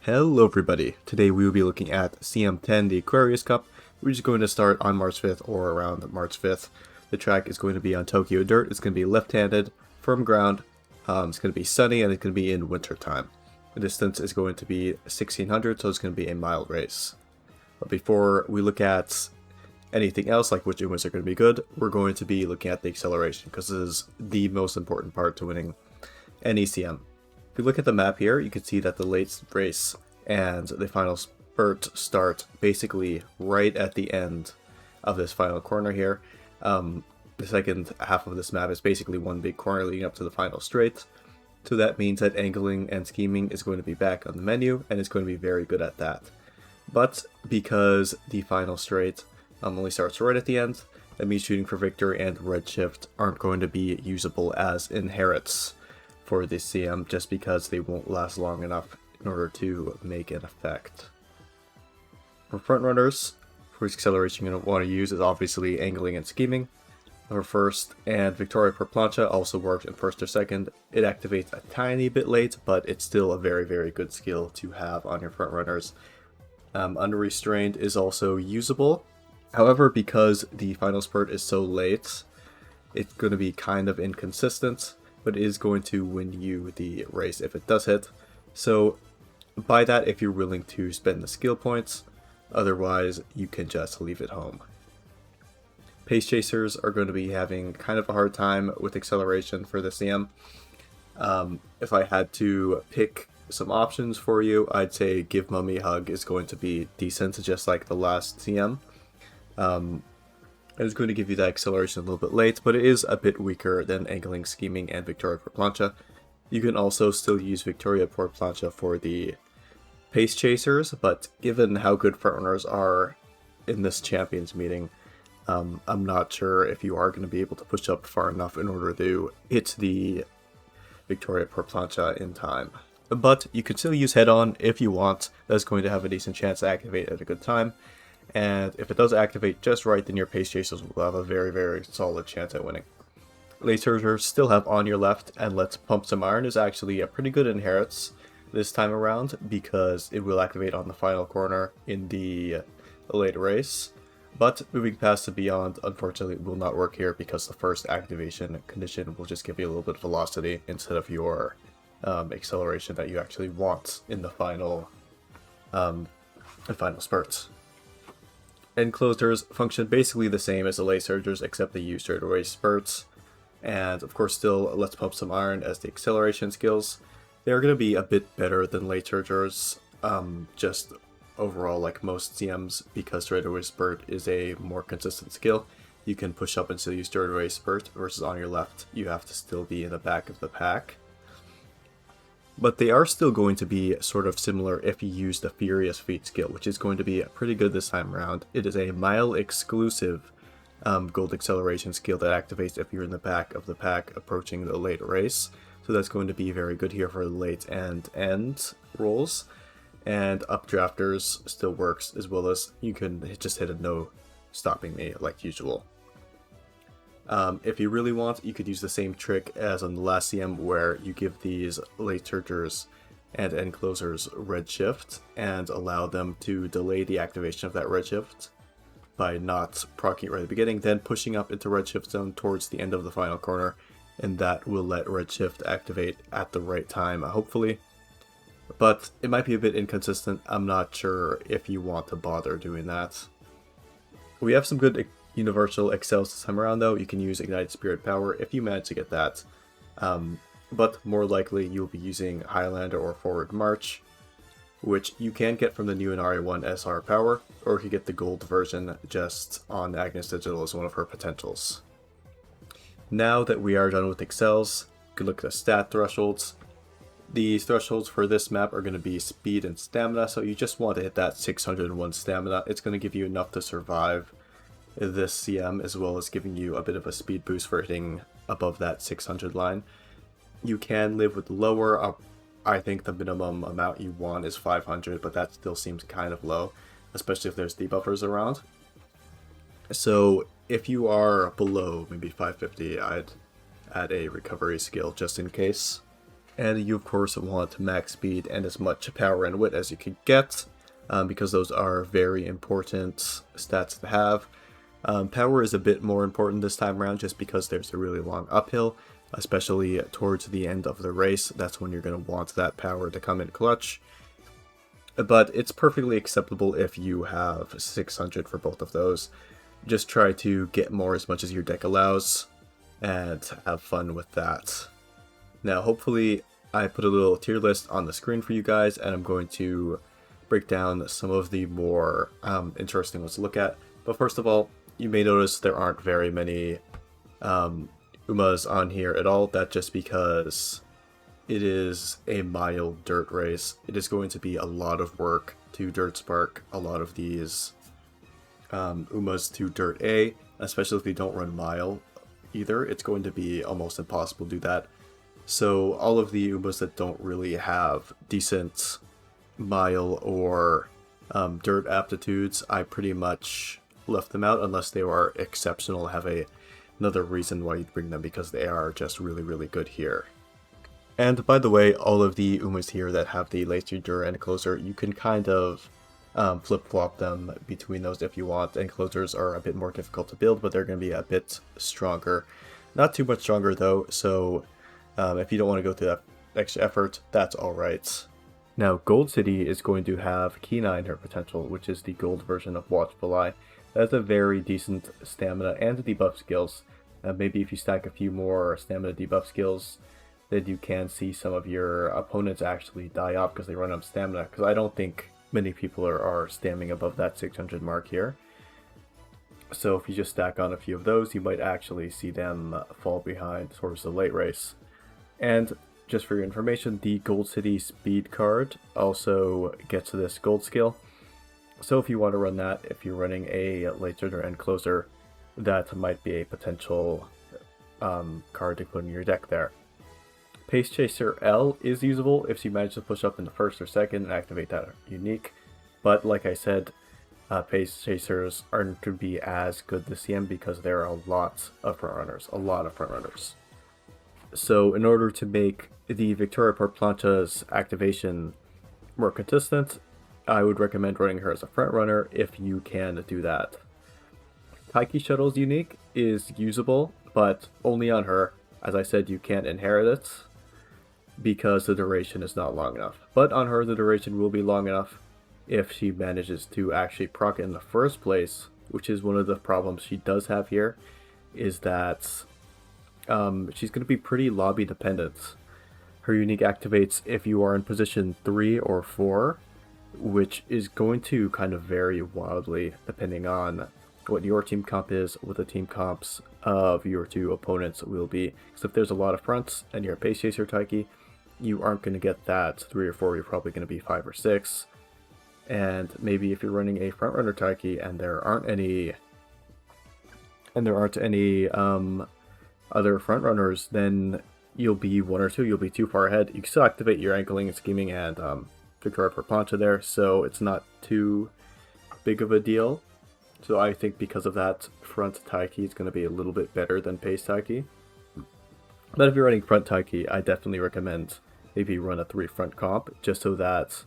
Hello everybody, today we will be looking at CM10, the Aquarius Cup, which is going to start on March 5th or around March 5th. The track is going to be on Tokyo Dirt, it's going to be left-handed, firm ground, it's going to be sunny, and it's going to be in winter time. The distance is going to be 1600, so it's going to be a mile race. But before we look at anything else, like which umas are going to be good, we're going to be looking at the acceleration, because this is the most important part to winning any CM. If you look at the map here, you can see that the late race and the final spurt start basically right at the end of this final corner here. The second half of this map is basically one big corner leading up to the final straight. So that means that angling and scheming is going to be back on the menu, and it's going to be very good at that. But because the final straight only starts right at the end, that means shooting for victory and redshift aren't going to be usable as inherits for this CM, just because they won't last long enough in order to make an effect. For front runners, for acceleration you're going to want to use is obviously angling and scheming. For first and Victoria per plancha also works in first or second. It activates a tiny bit late, but it's still a very good skill to have on your front runners. Unrestrained is also usable. However, because the final spurt is so late, it's going to be kind of inconsistent, but it is going to win you the race if it does hit. So buy that if you're willing to spend the skill points, otherwise you can just leave it home. Pace chasers are going to be having kind of a hard time with acceleration for the CM. If I had to pick some options for you, I'd say Give Mummy Hug is going to be decent, just like the last CM. It's going to give you that acceleration a little bit late, but it is a bit weaker than angling, scheming, and Victoria per plancha. You can also still use Victoria per plancha for the pace chasers, but given how good frontrunners are in this champions meeting, I'm not sure if you are going to be able to push up far enough in order to hit the Victoria per plancha in time. But you can still use head-on if you want. That's going to have a decent chance to activate at a good time. And if it does activate just right, then your pace chasers will have a very solid chance at winning. Late surgers still have On Your Left, and Let's Pump Some Iron is actually a pretty good inherits this time around, because it will activate on the final corner in the late race. But moving past the Beyond, unfortunately, will not work here, because the first activation condition will just give you a little bit of velocity instead of your acceleration that you actually want in the final spurts. Enclosers function basically the same as the late surgers, except they use straightaway spurts. And of course, still Let's Pump Some Iron as the acceleration skills. They're going to be a bit better than late surgers, just overall like most CMs, because straightaway spurt is a more consistent skill. You can push up and still use straightaway spurt, versus On Your Left, you have to still be in the back of the pack. But they are still going to be sort of similar if you use the Furious Feet skill, which is going to be pretty good this time around. It is a mile exclusive gold acceleration skill that activates if you're in the back of the pack approaching the late race. So that's going to be very good here for the late and end rolls. And updrafters still works, as well as you can just hit a no stopping me like usual. If you really want, you could use the same trick as on the last CM, where you give these late surgers and enclosers redshift and allow them to delay the activation of that redshift by not proccing it right at the beginning, then pushing up into redshift zone towards the end of the final corner, and that will let redshift activate at the right time, hopefully. But it might be a bit inconsistent. I'm not sure if you want to bother doing that. We have some good universal excels this time around, though. You can use Ignited Spirit Power if you manage to get that. But more likely you'll be using Highlander or Forward March, which you can get from the new Inari 1 SR Power, or you can get the gold version just on Agnes Digital as one of her potentials. Now that we are done with excels, you can look at the stat thresholds. The thresholds for this map are going to be speed and stamina, so you just want to hit that 601 stamina. It's going to give you enough to survive this CM, as well as giving you a bit of a speed boost for hitting above that 600 line. You can live with lower. I think the minimum amount you want is 500, but that still seems kind of low, especially if there's debuffers around. So if you are below maybe 550, I'd add a recovery skill just in case. And you of course want max speed and as much power and wit as you can get, because those are very important stats to have. Power is a bit more important this time around just because there's a really long uphill, especially towards the end of the race. That's when you're going to want that power to come in clutch. But it's perfectly acceptable if you have 600 for both of those. Just try to get more as much as your deck allows and have fun with that. Now hopefully I put a little tier list on the screen for you guys, and I'm going to break down some of the more interesting ones to look at. But first of all, you may notice there aren't very many Umas on here at all. That's just because it is a mild dirt race. It is going to be a lot of work to dirt spark a lot of these Umas to dirt A, especially if you don't run mile either. It's going to be almost impossible to do that. So all of the Umas that don't really have decent mile or dirt aptitudes, I pretty much left them out unless they are exceptional, have another reason why you'd bring them, because they are just really, really good here. And by the way, all of the Umas here that have the late Dur and closer, you can kind of flip-flop them between those if you want, and closers are a bit more difficult to build, but they're going to be a bit stronger. Not too much stronger though, so if you don't want to go through that extra effort, that's alright. Now, Gold City is going to have Kina in her potential, which is the gold version of Watchful Eye. That's a very decent stamina and debuff skills. Maybe if you stack a few more stamina debuff skills, then you can see some of your opponents actually die off because they run out of stamina. Because I don't think many people are stamming above that 600 mark here. So if you just stack on a few of those, you might actually see them fall behind towards the late race. And just for your information, the Gold City Speed card also gets this gold skill. So if you want to run that, if you're running a late turner and closer, that might be a potential card to put in your deck there. Pace Chaser L is usable if you manage to push up in the first or second and activate that unique. But like I said, Pace Chasers aren't going to be as good this CM because there are a lot of frontrunners. So in order to make the Victoria Portplancha's activation more consistent, I would recommend running her as a frontrunner if you can do that. Taiki Shuttle's unique is usable, but only on her. As I said, you can't inherit it because the duration is not long enough. But on her, the duration will be long enough if she manages to actually proc it in the first place, which is one of the problems she does have here, is that she's going to be pretty lobby dependent. Her unique activates if you are in position 3 or 4, which is going to kind of vary wildly depending on what your team comp is, what the team comps of your two opponents will be. So if there's a lot of fronts and you're a Pace Chaser Taiki, you aren't going to get that 3 or 4, you're probably going to be 5 or 6. And maybe if you're running a frontrunner Taiki and there aren't any other frontrunners, then you'll be 1 or 2, you'll be too far ahead. You can still activate your Ankling and Scheming and Victoria Portplancha there, so it's not too big of a deal. So I think because of that, front Taiki is going to be a little bit better than Pace Taiki. But if you're running front Taiki, I definitely recommend maybe run a 3 front comp, just so that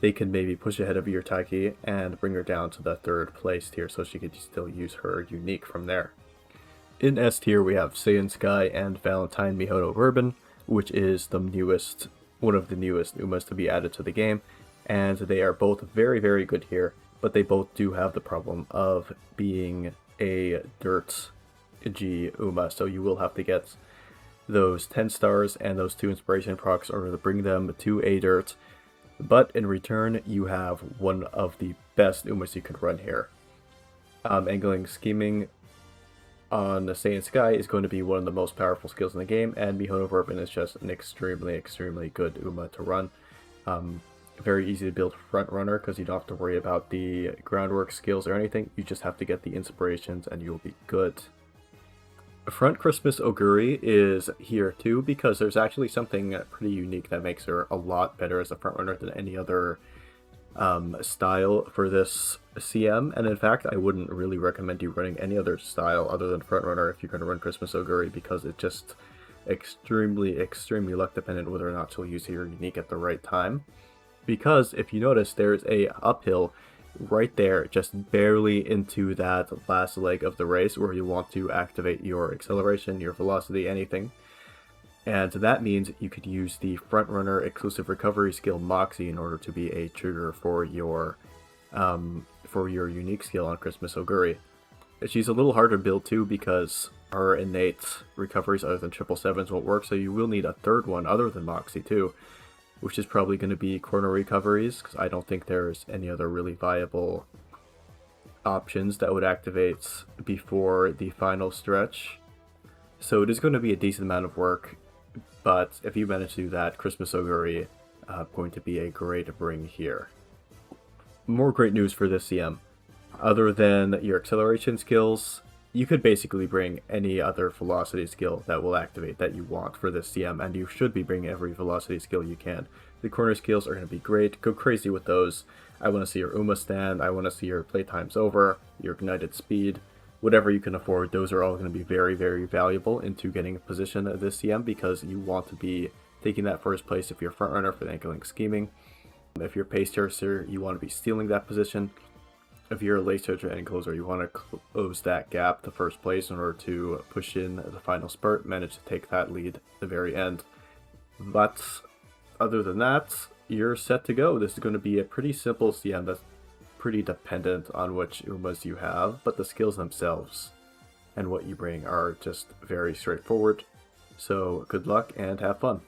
they can maybe push ahead of your Taiki and bring her down to the 3rd place tier so she could still use her unique from there. In S tier, we have Saiyan Sky and Valentine Mihono Bourbon, which is one of the newest Umas to be added to the game, and they are both very, very good here, but they both do have the problem of being a dirt G Uma, so you will have to get those 10 stars and those 2 inspiration procs in order to bring them to a dirt, but in return you have one of the best Umas you could run here. Angling Scheming on the Saiyan Sky is going to be one of the most powerful skills in the game, and Mihono Bourbon is just an extremely, extremely good Uma to run. Very easy to build front runner because you don't have to worry about the groundwork skills or anything. You just have to get the inspirations and you'll be good. Front Christmas Oguri is here too because there's actually something pretty unique that makes her a lot better as a front runner than any other style for this CM, and in fact I wouldn't really recommend you running any other style other than front runner if you're going to run Christmas Oguri, because it just extremely luck dependent whether or not she'll use your unique at the right time. Because if you notice, there's a uphill right there, just barely into that last leg of the race where you want to activate your acceleration, your velocity, anything. And that means you could use the frontrunner exclusive recovery skill Moxie in order to be a trigger for your unique skill on Christmas Oguri. She's a little harder to build too because her innate recoveries other than 777s won't work, so you will need a third one other than Moxie too, which is probably going to be corner recoveries, because I don't think there's any other really viable options that would activate before the final stretch. So it is going to be a decent amount of work, but if you manage to do that, Christmas Oguri going to be a great bring here. More great news for this CM. Other than your acceleration skills, you could basically bring any other velocity skill that will activate that you want for this CM, and you should be bringing every velocity skill you can. The corner skills are going to be great. Go crazy with those. I want to see your Uma stand, I want to see your playtimes over, your ignited speed, whatever you can afford. Those are all going to be very valuable into getting a position of this CM, because you want to be taking that first place if you're frontrunner for the ankling scheming. If you're pace chaser, you want to be stealing that position. If you're a late surger and closer, you want to close that gap to first place in order to push in the final spurt, manage to take that lead at the very end. But other than that, you're set to go. This is going to be a pretty simple CM that's pretty dependent on which Umas you have, but the skills themselves and what you bring are just very straightforward. So good luck and have fun.